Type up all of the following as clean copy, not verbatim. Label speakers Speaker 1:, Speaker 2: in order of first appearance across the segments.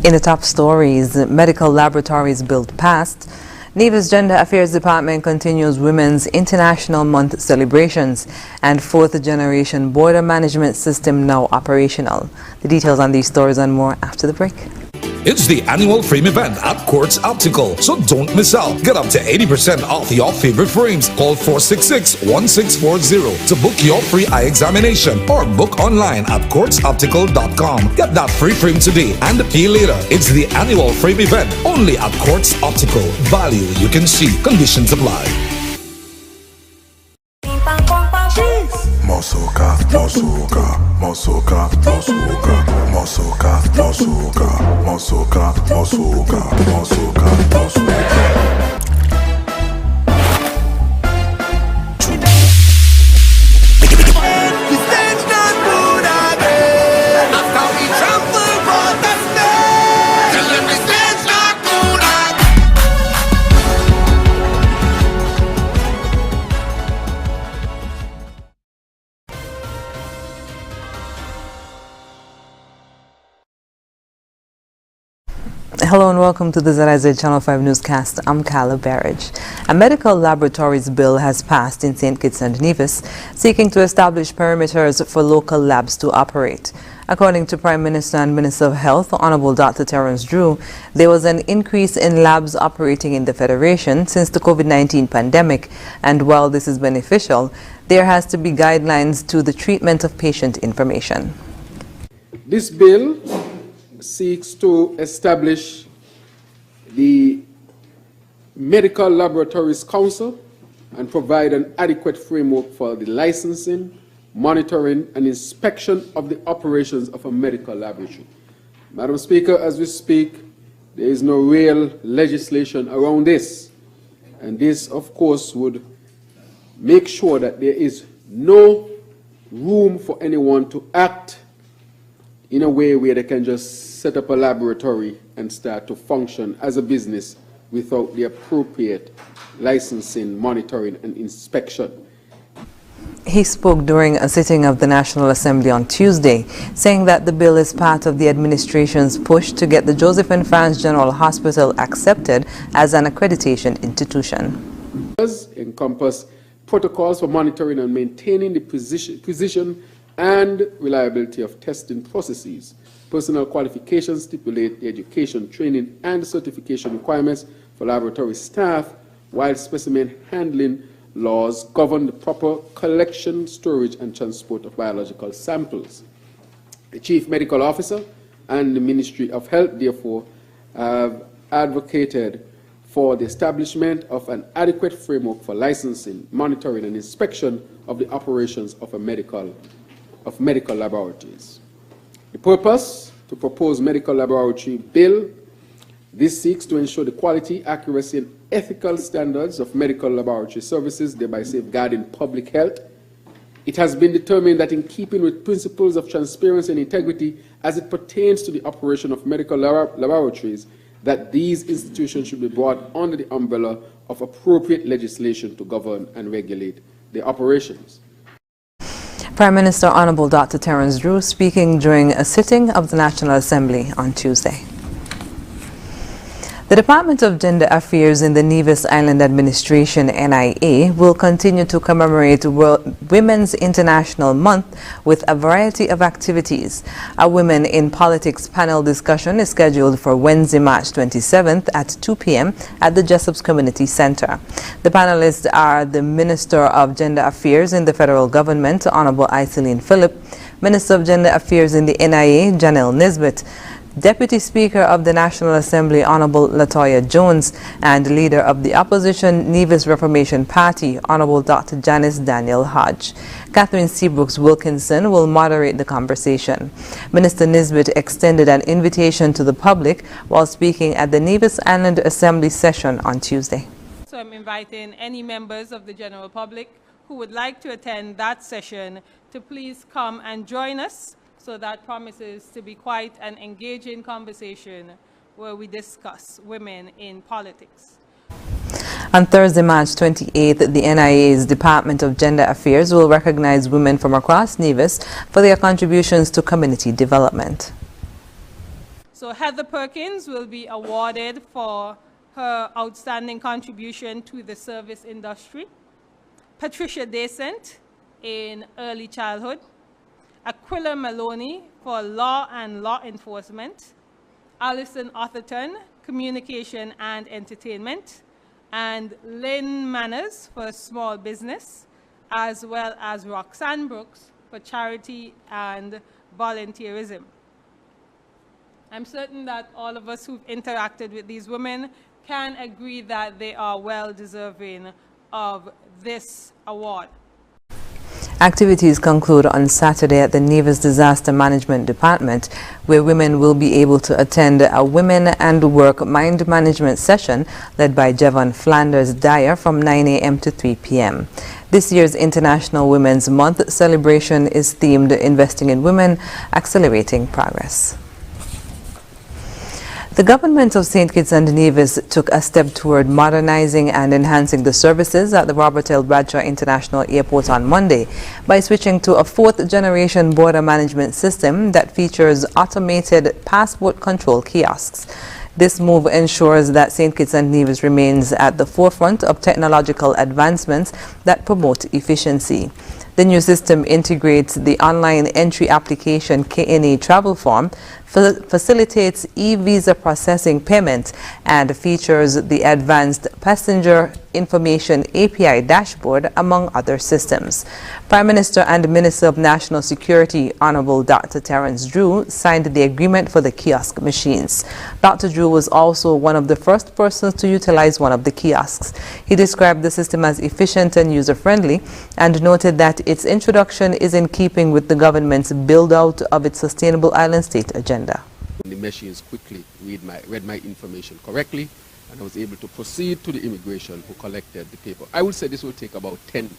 Speaker 1: In the top stories, medical laboratories built past. Neva's Gender Affairs Department continues Women's International Month celebrations, and fourth generation border management system now operational. The details on these stories and more after the break.
Speaker 2: It's the annual frame event at Quartz Optical, so don't miss out. Get up to 80% off your favorite frames. Call 466-1640 to book your free eye examination or book online at quartzoptical.com. Get that free frame today and pay later. It's the annual frame event only at Quartz Optical. Value you can see. Conditions apply.
Speaker 3: Mosoka, mosoka, mosoka, mosoka, mosoka, mosoka, mosoka, mosoka, mosoka, mosoka.
Speaker 1: Hello and welcome to the ZIZ Channel 5 newscast. I'm Carla Barrage. A medical laboratories bill has passed in St. Kitts and Nevis, seeking to establish perimeters for local labs to operate. According to Prime Minister and Minister of Health, Honorable Dr. Terence Drew, there was an increase in labs operating in the Federation since the COVID-19 pandemic, and while this is beneficial, there has to be guidelines to the treatment of patient information.
Speaker 4: This bill seeks to establish the Medical Laboratories Council and provide an adequate framework for the licensing, monitoring, and inspection of the operations of a medical laboratory. Madam Speaker, as we speak, there is no real legislation around this, and this, of course, would make sure that there is no room for anyone to act in a way where they can just set up a laboratory and start to function as a business without the appropriate licensing, monitoring, and inspection.
Speaker 1: He spoke during a sitting of the National Assembly on Tuesday, saying that the bill is part of the administration's push to get the Joseph and Franz General Hospital accepted as an accreditation institution.
Speaker 4: It does encompass protocols for monitoring and maintaining the precision and reliability of testing processes. Personal qualifications stipulate the education, training, and certification requirements for laboratory staff, while specimen handling laws govern the proper collection, storage, and transport of biological samples. The Chief Medical Officer and the Ministry of Health, therefore, have advocated for the establishment of an adequate framework for licensing, monitoring, and inspection of the operations of medical laboratories. The purpose to propose medical laboratory bill, this seeks to ensure the quality, accuracy, and ethical standards of medical laboratory services, thereby safeguarding public health. It has been determined that in keeping with principles of transparency and integrity as it pertains to the operation of medical laboratories, that these institutions should be brought under the umbrella of appropriate legislation to govern and regulate their operations.
Speaker 1: Prime Minister Honorable Dr. Terence Drew speaking during a sitting of the National Assembly on Tuesday. The Department of Gender Affairs in the Nevis Island Administration, NIA, will continue to commemorate Women's International Month with a variety of activities. A Women in Politics panel discussion is scheduled for Wednesday, March 27th at 2 p.m. at the Jessop's Community Center. The panelists are the Minister of Gender Affairs in the Federal Government, Honorable Iselene Phillip, Minister of Gender Affairs in the NIA, Janelle Nisbet, Deputy Speaker of the National Assembly, Honorable Latoya Jones, and Leader of the Opposition Nevis Reformation Party, Honorable Dr. Janice Daniel Hodge. Catherine Seabrooks Wilkinson will moderate the conversation. Minister Nisbet extended an invitation to the public while speaking at the Nevis Island Assembly session on Tuesday.
Speaker 5: So I'm inviting any members of the general public who would like to attend that session to please come and join us. So that promises to be quite an engaging conversation where we discuss women in politics.
Speaker 1: On Thursday, March 28th, the NIA's Department of Gender Affairs will recognize women from across Nevis for their contributions to community development.
Speaker 5: So Heather Perkins will be awarded for her outstanding contribution to the service industry. Patricia Descent in early childhood. Aquila Maloney for law and law enforcement. Alison Atherton, communication and entertainment. And Lynn Manners for small business, as well as Roxanne Brooks for charity and volunteerism. I'm certain that all of us who've interacted with these women can agree that they are well deserving of this award.
Speaker 1: Activities conclude on Saturday at the Nevis Disaster Management Department, where women will be able to attend a Women and Work Mind Management session led by Jevon Flanders Dyer from 9 a.m. to 3 p.m. This year's International Women's Month celebration is themed Investing in Women, Accelerating Progress. The government of St. Kitts and Nevis took a step toward modernizing and enhancing the services at the Robert L. Bradshaw International Airport on Monday by switching to a fourth-generation border management system that features automated passport control kiosks. This move ensures that St. Kitts and Nevis remains at the forefront of technological advancements that promote efficiency. The new system integrates the online entry application KNA Travel Form, facilitates e-visa processing payment, and features the advanced passenger information API dashboard, among other systems. Prime Minister and Minister of National Security, Honorable Dr. Terence Drew, signed the agreement for the kiosk machines. Dr. Drew was also one of the first persons to utilize one of the kiosks. He described the system as efficient and user-friendly and noted that its introduction is in keeping with the government's build-out of its Sustainable Island State agenda.
Speaker 4: The machines quickly read my information correctly, and I was able to proceed to the immigration who collected the paper. I would say this will take about 10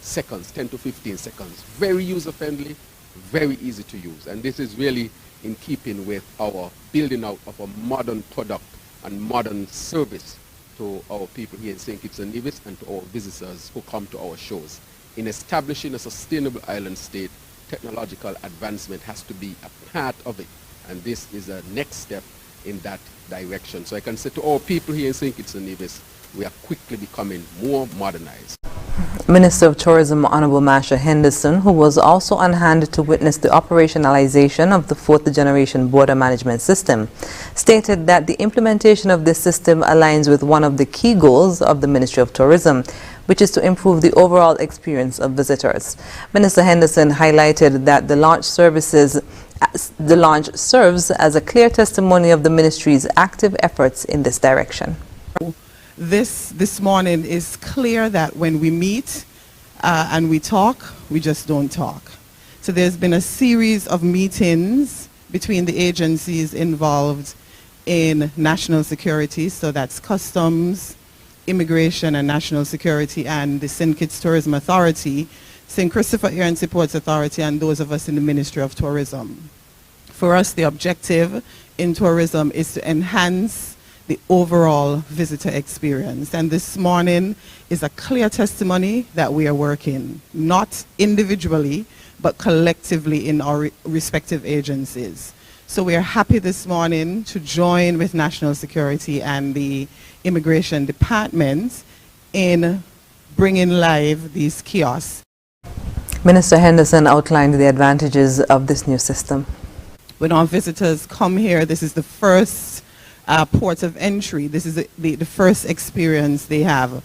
Speaker 4: seconds, 10 to 15 seconds. Very user-friendly, very easy to use. And this is really in keeping with our building out of a modern product and modern service to our people here in St. Kitts and Nevis and to our visitors who come to our shows. In establishing a sustainable island state, technological advancement has to be a part of it. And this is a next step in that direction. So I can say to all people here in St. Kitts and Nevis, we are quickly becoming more modernized.
Speaker 1: Minister of Tourism Honorable Masha Henderson, who was also on hand to witness the operationalization of the fourth-generation border management system, stated that the implementation of this system aligns with one of the key goals of the Ministry of Tourism, which is to improve the overall experience of visitors. Minister Henderson highlighted that the launch serves as a clear testimony of the ministry's active efforts in this direction.
Speaker 6: This morning is clear that when we meet and we talk, we just don't talk. So there's been a series of meetings between the agencies involved in national security, so that's Customs, Immigration and National Security, and the St. Kitts Tourism Authority, St. Christopher Air and Supports Authority, and those of us in the Ministry of Tourism. For us, the objective in tourism is to enhance the overall visitor experience. And this morning is a clear testimony that we are working, not individually, but collectively in our respective agencies. So we are happy this morning to join with National Security and the Immigration Department in bringing live these kiosks.
Speaker 1: Minister Henderson outlined the advantages of this new system.
Speaker 6: When our visitors come here, this is the first port of entry. This is the first experience they have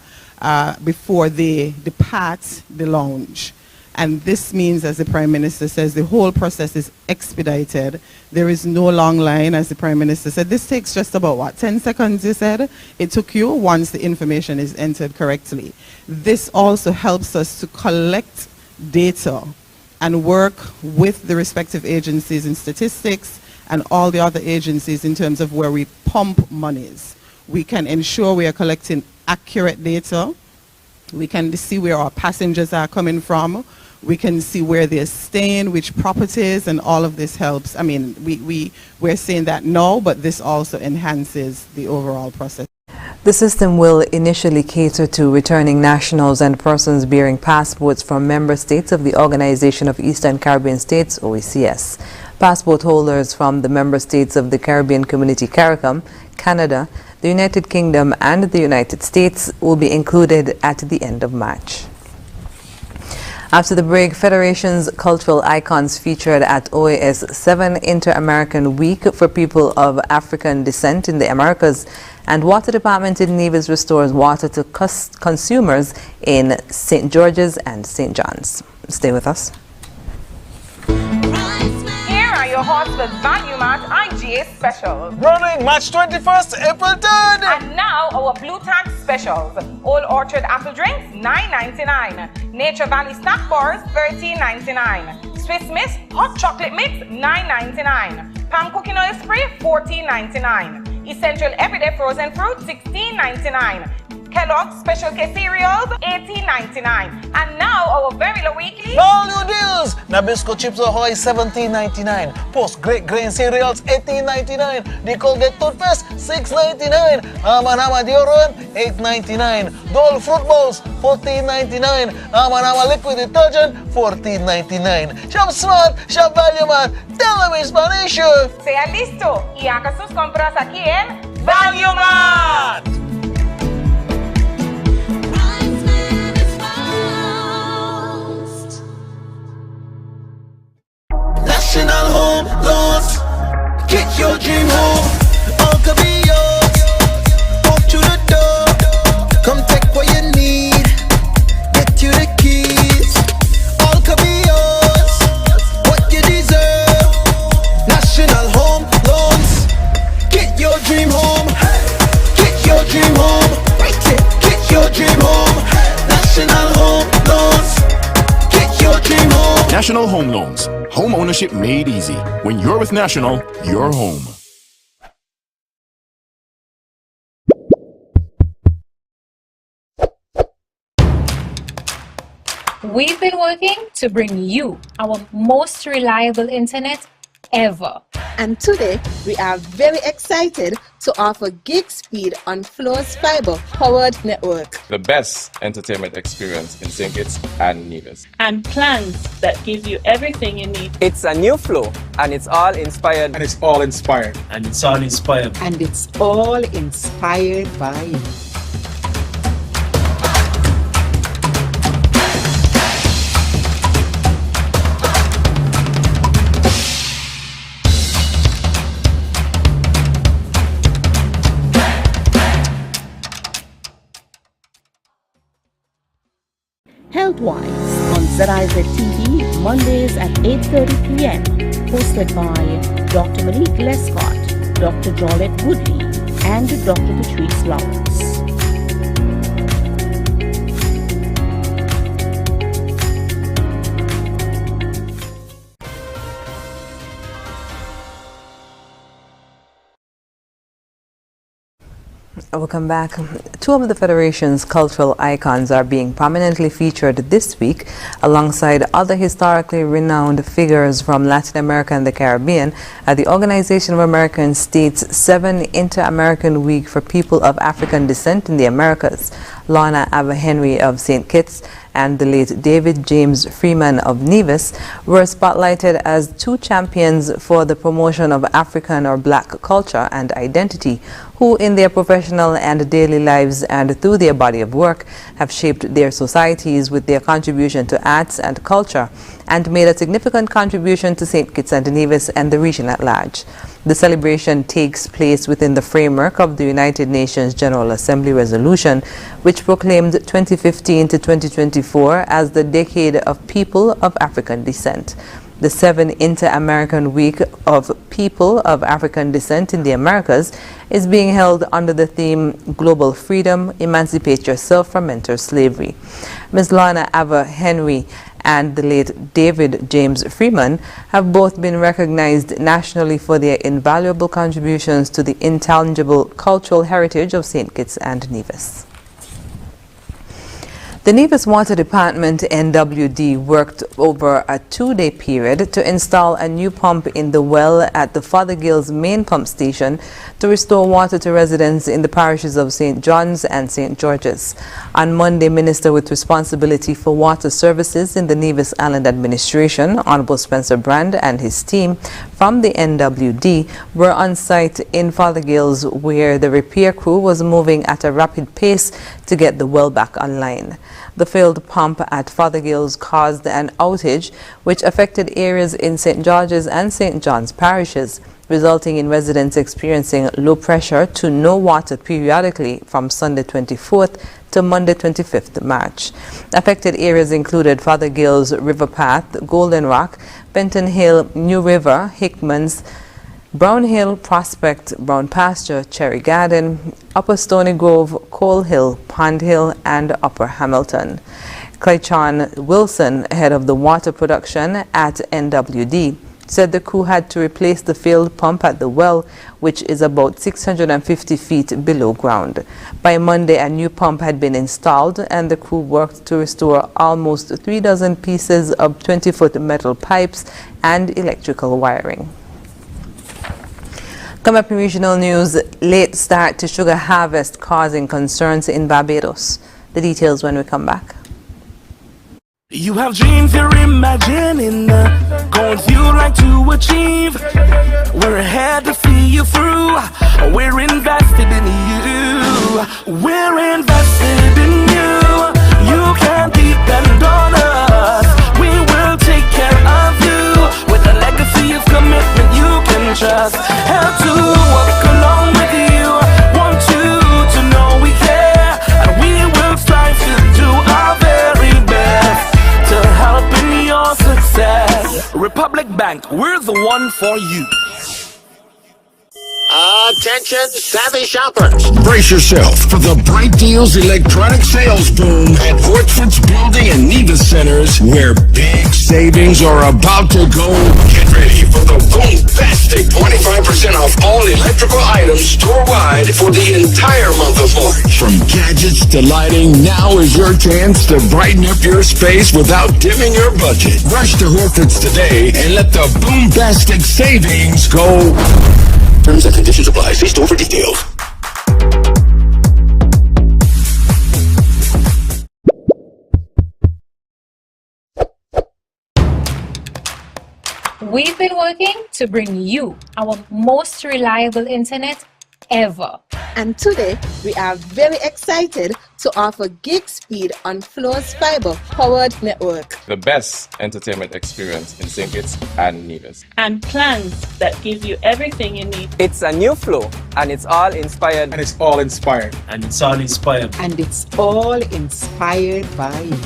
Speaker 6: before they depart the lounge. And this means, as the Prime Minister says, the whole process is expedited. There is no long line, as the Prime Minister said. This takes just about, what, 10 seconds, you said? It took you once the information is entered correctly. This also helps us to collect data and work with the respective agencies in statistics and all the other agencies in terms of where we pump monies. We can ensure we are collecting accurate data. We can see where our passengers are coming from. We can see where they're staying, which properties, and all of this helps. I mean, we're saying that now, but this also enhances the overall process.
Speaker 1: The system will initially cater to returning nationals and persons bearing passports from member states of the Organization of Eastern Caribbean States, OECS. Passport holders from the member states of the Caribbean Community CARICOM, Canada, the United Kingdom and the United States will be included at the end of March. After the break, Federation's cultural icons featured at OAS 7 Inter-American Week for People of African Descent in the Americas, and Water Department in Nevis restores water to consumers in St. George's and St. John's. Stay with us.
Speaker 7: Here are your Horseman's Value Mart IGA specials.
Speaker 8: Running March 21st, April 3rd.
Speaker 7: And now our Blue Tag specials. Old Orchard apple drinks, $9.99. Nature Valley snack bars, $13.99. Swiss Miss hot chocolate mix, $9.99. Palm cooking oil spray, $14.99. Essential everyday frozen fruit, $16.99. Kellogg's Special K cereals, $18.99. And now our very low weekly.
Speaker 8: All new deals. Nabisco Chips Ahoy, $17.99. Post Great Grain cereals, $18.99. The Colgate toothpaste, $6.99. Hama deodorant, $8.99. Dole fruit bowls, $14.99. Hama liquid detergent, $14.99. Shop smart, shop value mart. Tell them in Spanish.
Speaker 7: Sea listo y haga sus compras aquí en Value Mart.
Speaker 9: National Home Loans. Get your dream home. All could be yours. Walk through the door. Come take what you need. Get you the keys. All could be yours. What you deserve. National Home Loans. Get your dream home. Get your dream home. Get your dream home. National Home Loans. Get your dream home.
Speaker 10: National Home Loans. Home ownership made easy. When you're with National, you're home.
Speaker 11: We've been working to bring you our most reliable internet ever.
Speaker 12: And today, we are very excited to offer gig speed on Flo's fiber-powered network.
Speaker 13: The best entertainment experience in St. Kitts and Nevis.
Speaker 14: And plans that give you everything you need.
Speaker 15: It's a new Flo, and it's all inspired.
Speaker 8: And it's all inspired.
Speaker 16: And it's all inspired.
Speaker 12: And it's all inspired by you.
Speaker 17: Healthwise on ZIZ TV, Mondays at 8:30 p.m. Hosted by Dr. Malik Lescott, Dr. Jolette Woodley, and Dr. Patrice Lawrence.
Speaker 1: Welcome back. Two of the Federation's cultural icons are being prominently featured this week alongside other historically renowned figures from Latin America and the Caribbean at the Organization of American States 7 Inter-American Week for People of African Descent in the Americas. Lorna Ava Henry of St. Kitts and the late David James Freeman of Nevis were spotlighted as two champions for the promotion of African or Black culture and identity, who in their professional and daily lives and through their body of work have shaped their societies with their contribution to arts and culture and made a significant contribution to St. Kitts and Nevis and the region at large. The celebration takes place within the framework of the United Nations General Assembly resolution, which proclaimed 2015 to 2024 as the Decade of People of African Descent. The 7 Inter-American Week of People of African Descent in the Americas is being held under the theme Global Freedom, Emancipate Yourself from Mental Slavery. Ms. Lorna Ava Henry and the late David James Freeman have both been recognized nationally for their invaluable contributions to the intangible cultural heritage of St. Kitts and Nevis. The Nevis Water Department NWD worked over a 2-day period to install a new pump in the well at the Fothergill's main pump station to restore water to residents in the parishes of St. John's and St. George's. On Monday, Minister with responsibility for water services in the Nevis Island Administration, Honorable Spencer Brand, and his team from the NWD were on site in Fothergill's, where the repair crew was moving at a rapid pace to get the well back online. The failed pump at Fothergill's caused an outage which affected areas in St. George's and St. John's parishes, resulting in residents experiencing low pressure to no water periodically from Sunday 24th to Monday 25th March. Affected areas included Fothergill's River Path, Golden Rock, Benton Hill, New River, Hickman's, Brown Hill, Prospect, Brown Pasture, Cherry Garden, Upper Stony Grove, Coal Hill, Pond Hill, and Upper Hamilton. Clayton Wilson, head of the water production at NWD, said the crew had to replace the failed pump at the well, which is about 650 feet below ground. By Monday, a new pump had been installed, and the crew worked to restore almost 3 dozen pieces of 20-foot metal pipes and electrical wiring. Coming up in regional news, late start to sugar harvest causing concerns in Barbados. The details when we come back.
Speaker 16: You have dreams you're imagining, goals you like to achieve. We're here to see you through. We're invested in you. We're invested in you. You can depend on us. We will take care of you with a legacy of commitment you can trust. Help to walk along with you. Want you to know we care, and we will strive to do our very best to help in your success. Republic Bank, we're the one for you.
Speaker 18: Attention, savvy shoppers.
Speaker 10: Brace yourself for the Bright Deals electronic sales boom at Orchard's Building and Nevis Centers, where big savings are about to go. Get ready for the bombastic 25% off all electrical items store-wide for the entire month of March. From gadgets to lighting, now is your chance to brighten up your space without dimming your budget. Rush to Orchard's today and let the bombastic savings go. Terms and conditions apply. See store for details.
Speaker 11: We've been working to bring you our most reliable internet ever.
Speaker 12: And today, we are very excited to offer gig speed on Flo's fiber-powered network.
Speaker 13: The best entertainment experience in St. Kitts and Nevis.
Speaker 14: And plans that give you everything you need.
Speaker 15: It's a new flow, and it's all inspired.
Speaker 19: And it's all inspired.
Speaker 20: And it's all inspired.
Speaker 21: And it's all inspired by you.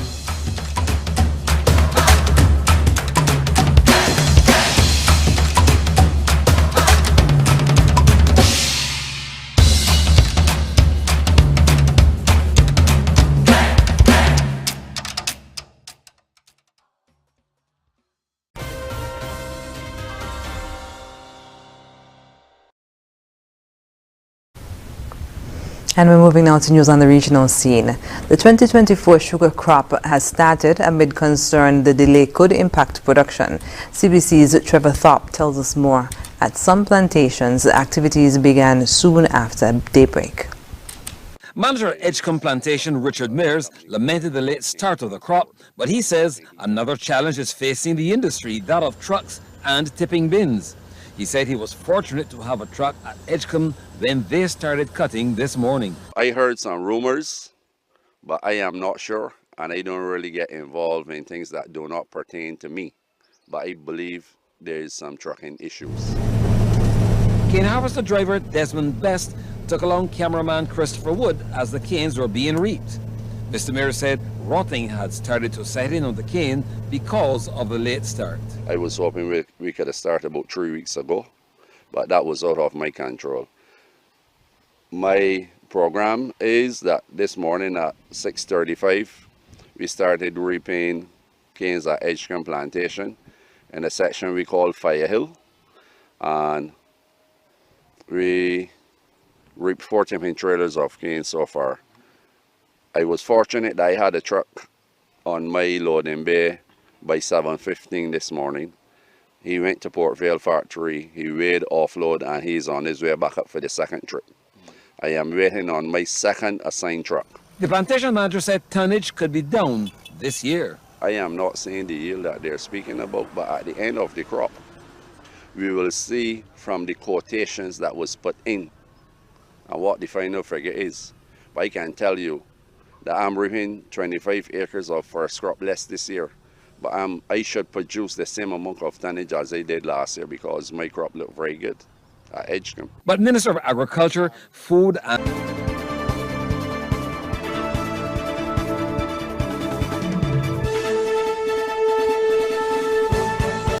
Speaker 1: And we're moving now to news on the regional scene. The 2024 sugar crop has started amid concern the delay could impact production. CBC's Trevor Thorpe tells us more. At some plantations, activities began soon after daybreak.
Speaker 22: Manager at Edgecombe Plantation, Richard Mears, lamented the late start of the crop, but he says another challenge is facing the industry, that of trucks and tipping bins. He said he was fortunate to have a truck at Edgecombe when they started cutting this morning.
Speaker 23: I heard some rumors, but I am not sure, and I don't really get involved in things that do not pertain to me. But I believe there is some trucking issues.
Speaker 22: Cane harvester driver Desmond Best took along cameraman Christopher Wood as the canes were being reaped. Mr. Mayor said rotting had started to set in on the cane because of the late start.
Speaker 23: I was hoping we could have started about 3 weeks ago, but that was out of my control. My program is that this morning at 6:35, we started reaping canes at Edgecombe Plantation in a section we call Fire Hill, and we reaped 14 trailers of canes so far. I was fortunate that I had a truck on my loading bay by 7:15 this morning. He went to Port Vale factory, he weighed, offload, and he's on his way back up for the second trip. I am waiting on my second assigned truck.
Speaker 22: The plantation manager said tonnage could be down this year.
Speaker 23: I am not saying the yield that they're speaking about, but at the end of the crop, we will see from the quotations that was put in and what the final figure is. But I can tell you that I'm reaping 25 acres of first crop less this year. But I should produce the same amount of tonnage as I did last year because my crop looked very good at Edgecombe.
Speaker 22: But Minister of Agriculture, Food and